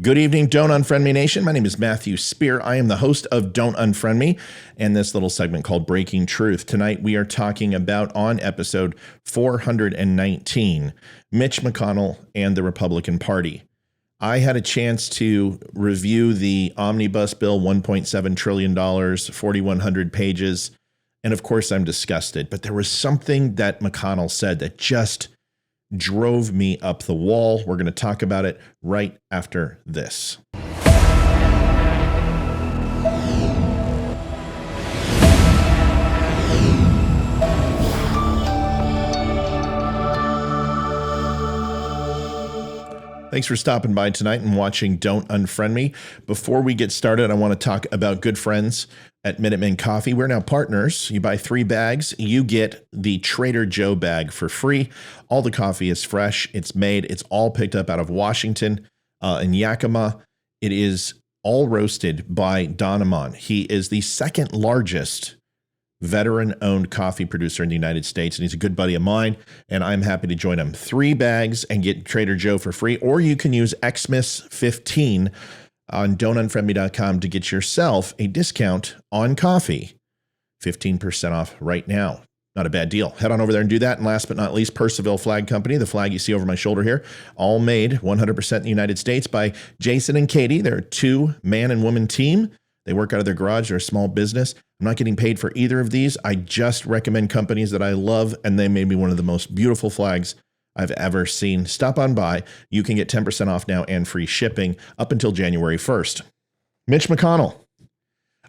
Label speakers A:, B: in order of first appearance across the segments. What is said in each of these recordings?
A: Good evening, Don't Unfriend Me Nation. My name is Matthew Spear. I am the host of Don't Unfriend Me and this little segment called Breaking Truth. Tonight we are talking about, on episode 419, Mitch McConnell and the Republican Party. I had a chance to review the Omnibus bill, $1.7 trillion, 4,100 pages, and of course I'm disgusted. But there was something that McConnell said that just drove me up the wall. We're going to talk about it right after this. Thanks for stopping by tonight and watching Don't Unfriend Me. Before we get started, I want to talk about good friends at Minuteman Coffee. We're now partners. You buy 3 bags, you get the Trader Joe bag for free. All the coffee is fresh. It's made. It's all picked up out of Washington in Yakima. It is all roasted by Don Amon. He is the second largest veteran-owned coffee producer in the United States, and he's a good buddy of mine, and I'm happy to join him. 3 bags and get Trader Joe for free, or you can use Xmas15 on don'tunfriendme.com to get yourself a discount on coffee. 15% off right now. Not a bad deal. Head on over there and do that. And last but not least, Percival Flag Company, the flag you see over my shoulder here, all made 100% in the United States by Jason and Katie. They're a 2-man and woman team. They work out of their garage. They're a small business. I'm not getting paid for either of these. I just recommend companies that I love, and they made me one of the most beautiful flags I've ever seen. Stop on by. You can get 10% off now and free shipping up until January 1st. Mitch McConnell.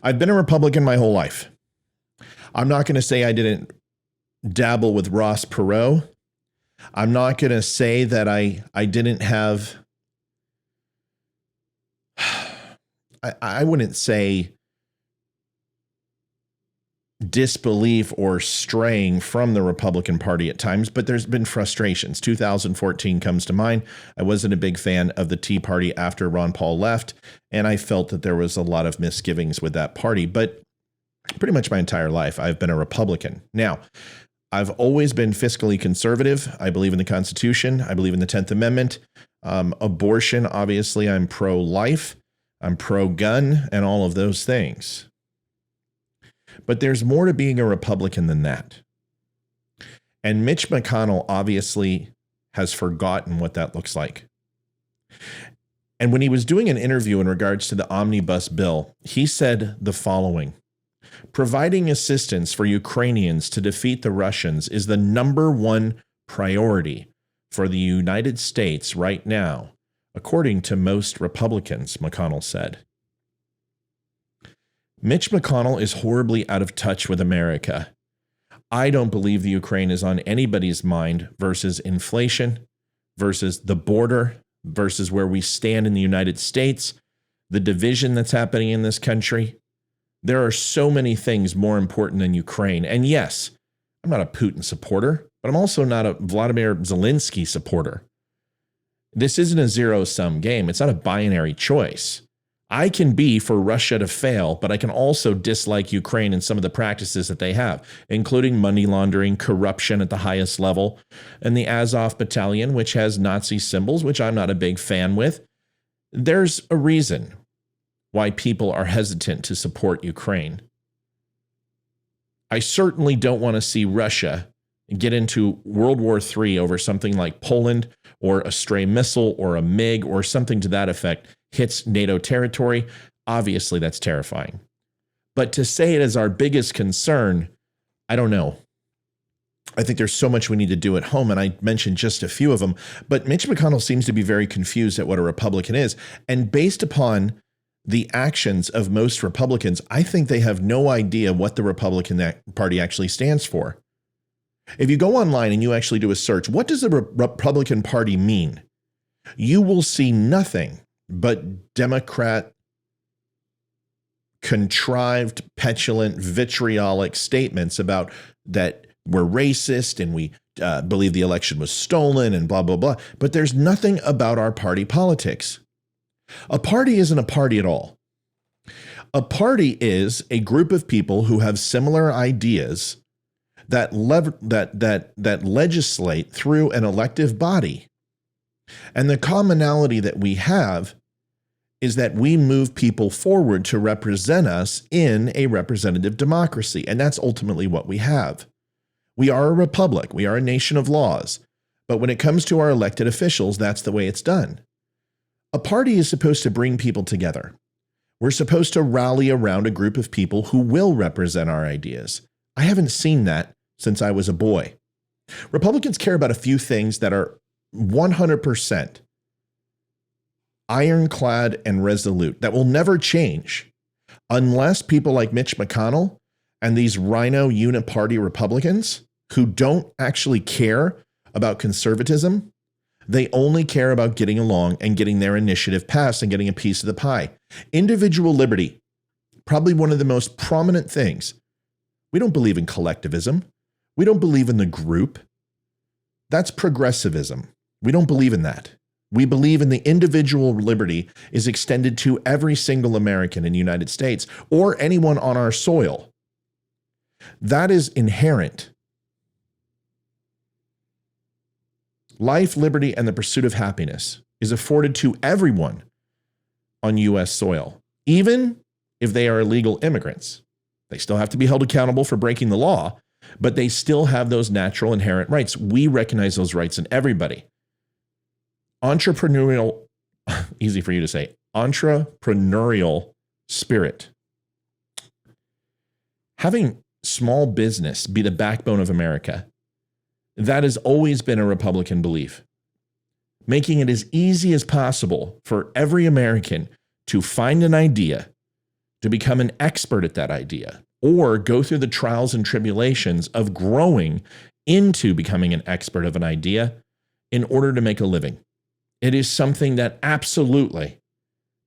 A: I've been a Republican my whole life. I'm not going to say I didn't dabble with Ross Perot. I'm not going to say that I didn't have... I wouldn't say disbelief or straying from the Republican Party at times, but there's been frustrations. 2014 comes to mind. I wasn't a big fan of the Tea Party after Ron Paul left, and I felt that there was a lot of misgivings with that party. But pretty much my entire life, I've been a Republican. Now, I've always been fiscally conservative. I believe in the Constitution. I believe in the 10th Amendment. Abortion, obviously, I'm pro-life. I'm pro-gun and all of those things. But there's more to being a Republican than that. And Mitch McConnell obviously has forgotten what that looks like. And when he was doing an interview in regards to the Omnibus bill, he said the following: providing assistance for Ukrainians to defeat the Russians is the #1 priority for the United States right now, according to most Republicans, McConnell said. Mitch McConnell is horribly out of touch with America. I don't believe the Ukraine is on anybody's mind versus inflation, versus the border, versus where we stand in the United States, the division that's happening in this country. There are so many things more important than Ukraine. And yes, I'm not a Putin supporter, but I'm also not a Vladimir Zelensky supporter. This isn't a zero-sum game. It's not a binary choice. I can be for Russia to fail, but I can also dislike Ukraine and some of the practices that they have, including money laundering, corruption at the highest level, and the Azov Battalion, which has Nazi symbols, which I'm not a big fan with. There's a reason why people are hesitant to support Ukraine. I certainly don't want to see Russia get into World War III over something like Poland or a stray missile or a MiG or something to that effect hits NATO territory. Obviously, that's terrifying. But to say it as our biggest concern, I don't know. I think there's so much we need to do at home, and I mentioned just a few of them. But Mitch McConnell seems to be very confused at what a Republican is. And based upon the actions of most Republicans, I think they have no idea what the Republican Party actually stands for. If you go online and you actually do a search, what does the Republican Party mean? You will see nothing but Democrat, contrived, petulant, vitriolic statements about that we're racist and we believe the election was stolen and blah, blah, blah. But there's nothing about our party politics. A party isn't a party at all. A party is a group of people who have similar ideas that legislate through an elective body. And the commonality that we have is that we move people forward to represent us in a representative democracy. And that's ultimately what we have. We are a republic. We are a nation of laws. But when it comes to our elected officials, that's the way it's done. A party is supposed to bring people together. We're supposed to rally around a group of people who will represent our ideas. I haven't seen that since I was a boy. Republicans care about a few things that are 100% ironclad and resolute, that will never change unless people like Mitch McConnell and these RINO uniparty Republicans who don't actually care about conservatism, they only care about getting along and getting their initiative passed and getting a piece of the pie. Individual liberty, probably one of the most prominent things. We don't believe in collectivism. We don't believe in the group. That's progressivism. We don't believe in that. We believe in the individual liberty is extended to every single American in the United States or anyone on our soil. That is inherent. Life, liberty, and the pursuit of happiness is afforded to everyone on U.S. soil, even if they are illegal immigrants. They still have to be held accountable for breaking the law, but they still have those natural inherent rights. We recognize those rights in everybody. Entrepreneurial, easy for you to say, entrepreneurial spirit. Having small business be the backbone of America, that has always been a Republican belief. Making it as easy as possible for every American to find an idea, to become an expert at that idea, or go through the trials and tribulations of growing into becoming an expert of an idea in order to make a living. It is something that absolutely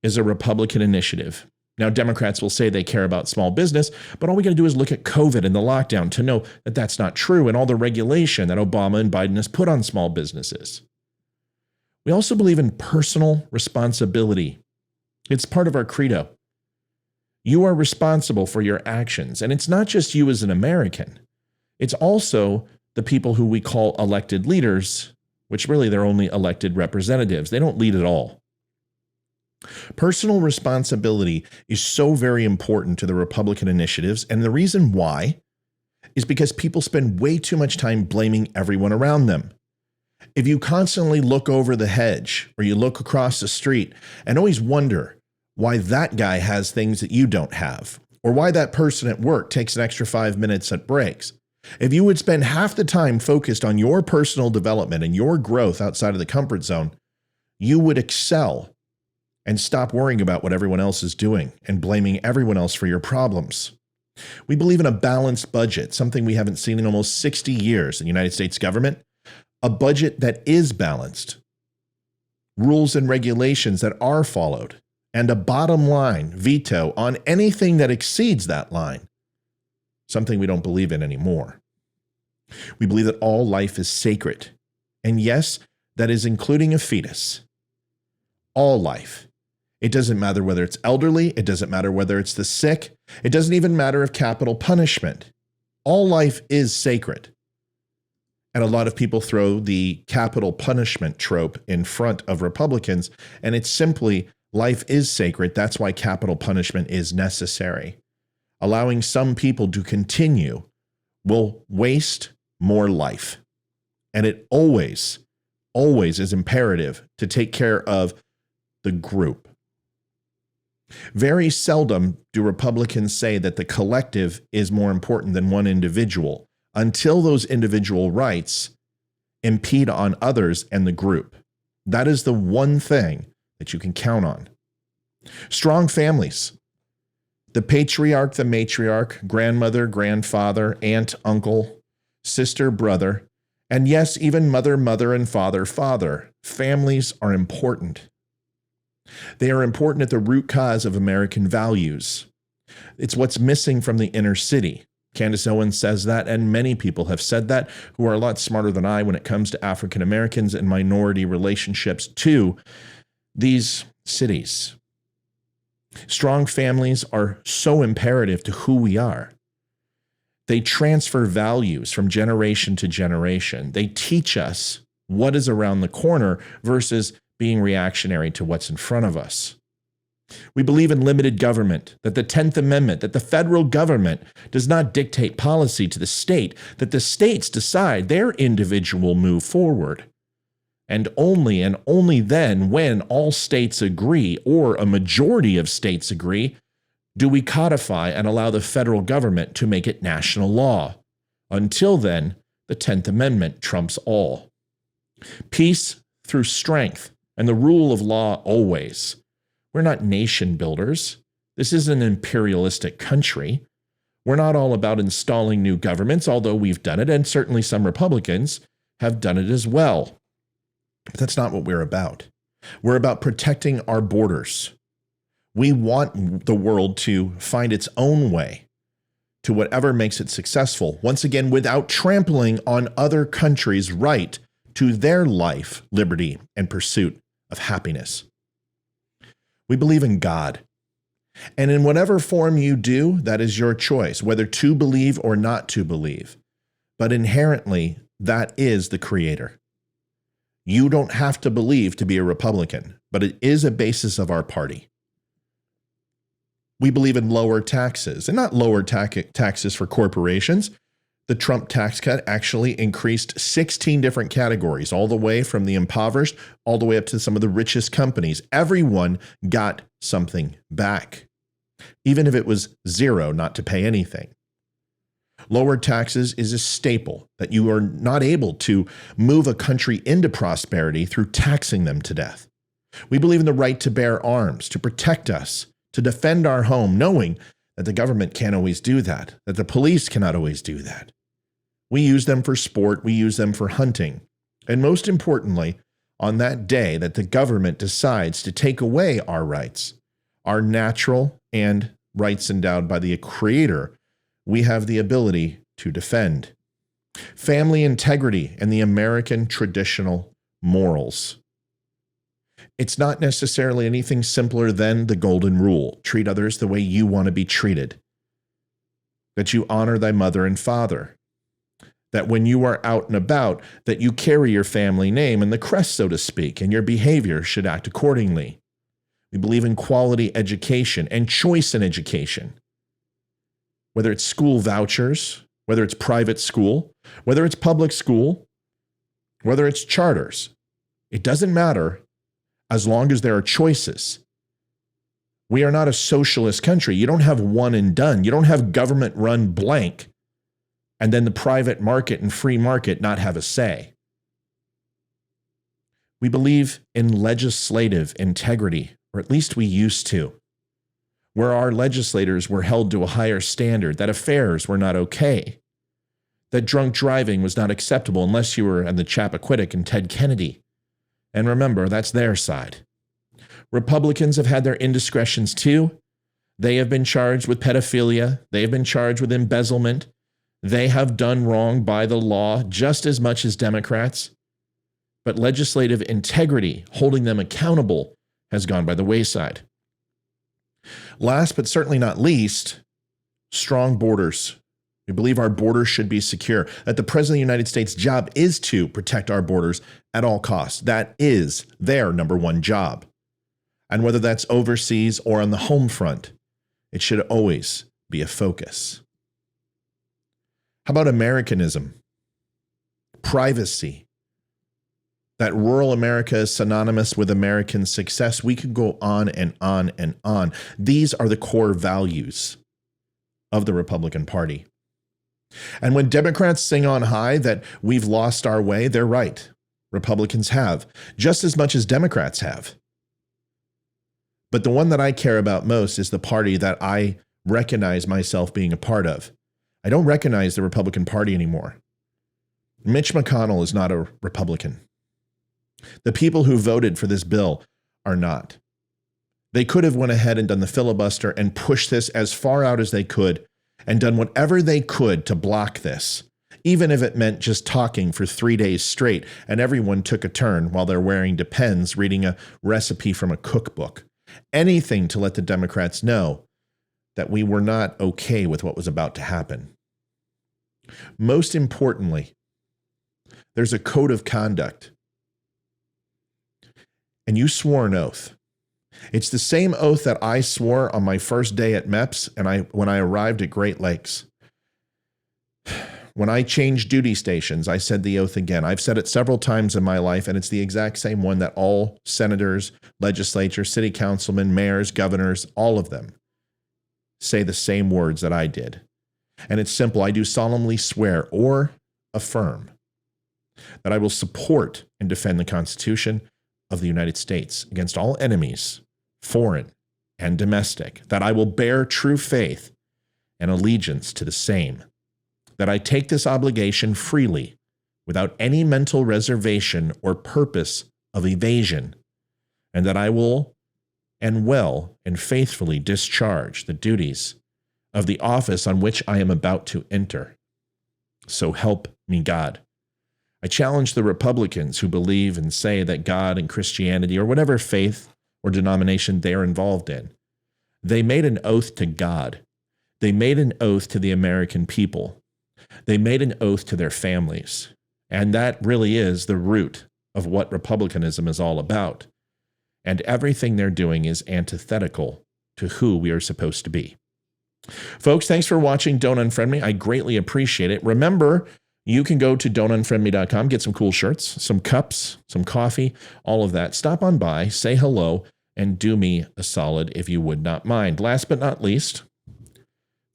A: is a Republican initiative. Now, Democrats will say they care about small business, but all we got to do is look at COVID and the lockdown to know that that's not true and all the regulation that Obama and Biden has put on small businesses. We also believe in personal responsibility. It's part of our credo. You are responsible for your actions, and it's not just you as an American. It's also the people who we call elected leaders, which really they're only elected representatives. They don't lead at all. Personal responsibility is so very important to the Republican initiatives, and the reason why is because people spend way too much time blaming everyone around them. If you constantly look over the hedge or you look across the street and always wonder why that guy has things that you don't have, or why that person at work takes an extra 5 minutes at breaks, if you would spend half the time focused on your personal development and your growth outside of the comfort zone, you would excel and stop worrying about what everyone else is doing and blaming everyone else for your problems. We believe in a balanced budget, something we haven't seen in almost 60 years in the United States government, a budget that is balanced, rules and regulations that are followed, and a bottom line veto on anything that exceeds that line, something we don't believe in anymore. We believe that all life is sacred. And yes, that is including a fetus. All life. It doesn't matter whether it's elderly. It doesn't matter whether it's the sick. It doesn't even matter if capital punishment. All life is sacred. And a lot of people throw the capital punishment trope in front of Republicans, and it's simply life is sacred. That's why capital punishment is necessary. Allowing some people to continue will waste more life. And it always is imperative to take care of the group. Very seldom do Republicans say that the collective is more important than one individual until those individual rights impede on others and the group. That is the one thing that you can count on. Strong families. The patriarch, the matriarch, grandmother, grandfather, aunt, uncle, sister, brother, and yes, even mother, mother, and father, father. Families are important. They are important at the root cause of American values. It's what's missing from the inner city. Candace Owens says that, and many people have said that who are a lot smarter than I when it comes to African Americans and minority relationships to these cities. Strong families are so imperative to who we are. They transfer values from generation to generation. They teach us what is around the corner versus being reactionary to what's in front of us. We believe in limited government, that the 10th Amendment, that the federal government does not dictate policy to the state, that the states decide their individual move forward. And only then, when all states agree, or a majority of states agree, do we codify and allow the federal government to make it national law. Until then, the 10th Amendment trumps all. Peace through strength and the rule of law always. We're not nation builders. This is an imperialistic country. We're not all about installing new governments, although we've done it, and certainly some Republicans have done it as well. But that's not what we're about. We're about protecting our borders. We want the world to find its own way to whatever makes it successful, once again, without trampling on other countries' right to their life, liberty, and pursuit of happiness. We believe in God. And in whatever form you do, that is your choice, whether to believe or not to believe. But inherently, that is the Creator. You don't have to believe to be a Republican, but it is a basis of our party. We believe in lower taxes, and not lower taxes for corporations. The Trump tax cut actually increased 16 different categories, all the way from the impoverished, all the way up to some of the richest companies. Everyone got something back, even if it was zero, not to pay anything. Lower taxes is a staple that you are not able to move a country into prosperity through taxing them to death. We believe in the right to bear arms, to protect us, to defend our home, knowing that the government can't always do that, that the police cannot always do that. We use them for sport, we use them for hunting. And most importantly, on that day that the government decides to take away our rights, our natural and rights endowed by the Creator, we have the ability to defend. Family integrity and the American traditional morals. It's not necessarily anything simpler than the golden rule. Treat others the way you want to be treated. That you honor thy mother and father. That when you are out and about, that you carry your family name and the crest, so to speak, and your behavior should act accordingly. We believe in quality education and choice in education. Whether it's school vouchers, whether it's private school, whether it's public school, whether it's charters, it doesn't matter as long as there are choices. We are not a socialist country. You don't have one and done. You don't have government run blank and then the private market and free market not have a say. We believe in legislative integrity, or at least we used to, where our legislators were held to a higher standard, that affairs were not okay, that drunk driving was not acceptable unless you were on the Chappaquiddick and Ted Kennedy. And remember, that's their side. Republicans have had their indiscretions too. They have been charged with pedophilia. They have been charged with embezzlement. They have done wrong by the law just as much as Democrats. But legislative integrity, holding them accountable, has gone by the wayside. Last but certainly not least, strong borders. We believe our borders should be secure, that the President of the United States' job is to protect our borders at all costs. That is their number one job. And whether that's overseas or on the home front, it should always be a focus. How about Americanism? Privacy. That rural America is synonymous with American success. We could go on and on and on. These are the core values of the Republican Party. And when Democrats sing on high that we've lost our way, they're right. Republicans have, just as much as Democrats have. But the one that I care about most is the party that I recognize myself being a part of. I don't recognize the Republican Party anymore. Mitch McConnell is not a Republican. The people who voted for this bill are not. They could have went ahead and done the filibuster and pushed this as far out as they could and done whatever they could to block this, even if it meant just talking for 3 days straight and everyone took a turn while they're wearing Depends, reading a recipe from a cookbook. Anything to let the Democrats know that we were not okay with what was about to happen. Most importantly, there's a code of conduct. And you swore an oath. It's the same oath that I swore on my first day at MEPS and when I arrived at Great Lakes. When I changed duty stations, I said the oath again. I've said it several times in my life, and it's the exact same one that all senators, legislatures, city councilmen, mayors, governors, all of them say the same words that I did. And it's simple. I do solemnly swear or affirm that I will support and defend the Constitution of the United States against all enemies, foreign and domestic, that I will bear true faith and allegiance to the same, that I take this obligation freely without any mental reservation or purpose of evasion, and that I will and well and faithfully discharge the duties of the office on which I am about to enter. So help me God. I challenge the Republicans who believe and say that God and Christianity or whatever faith or denomination they are involved in, they made an oath to God. They made an oath to the American people. They made an oath to their families. And that really is the root of what republicanism is all about. And everything they're doing is antithetical to who we are supposed to be. Folks, thanks for watching Don't Unfriend Me. I greatly appreciate it. Remember, you can go to don'tunfriendme.com, get some cool shirts, some cups, some coffee, all of that. Stop on by, say hello, and do me a solid if you would not mind. Last but not least,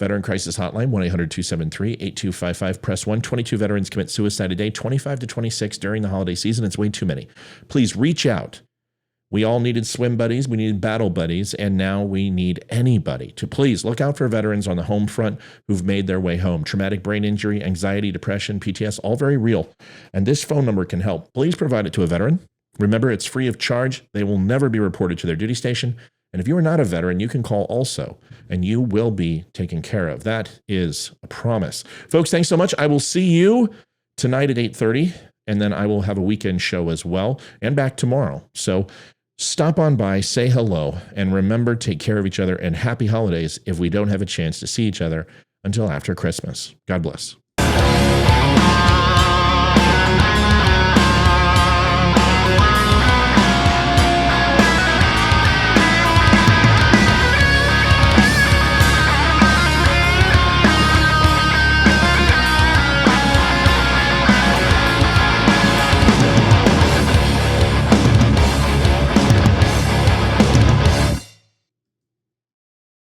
A: Veteran Crisis Hotline, 1-800-273-8255. Press 1. 22 veterans commit suicide a day, 25 to 26 during the holiday season. It's way too many. Please reach out. We all needed swim buddies, we needed battle buddies, and now we need anybody to please look out for veterans on the home front who've made their way home. Traumatic brain injury, anxiety, depression, PTS, all very real. And this phone number can help. Please provide it to a veteran. Remember, it's free of charge. They will never be reported to their duty station. And if you are not a veteran, you can call also, and you will be taken care of. That is a promise. Folks, thanks so much. I will see you tonight at 8:30, and then I will have a weekend show as well, and back tomorrow. So stop on by, say hello, and remember, take care of each other, and happy holidays if we don't have a chance to see each other until after Christmas. God bless.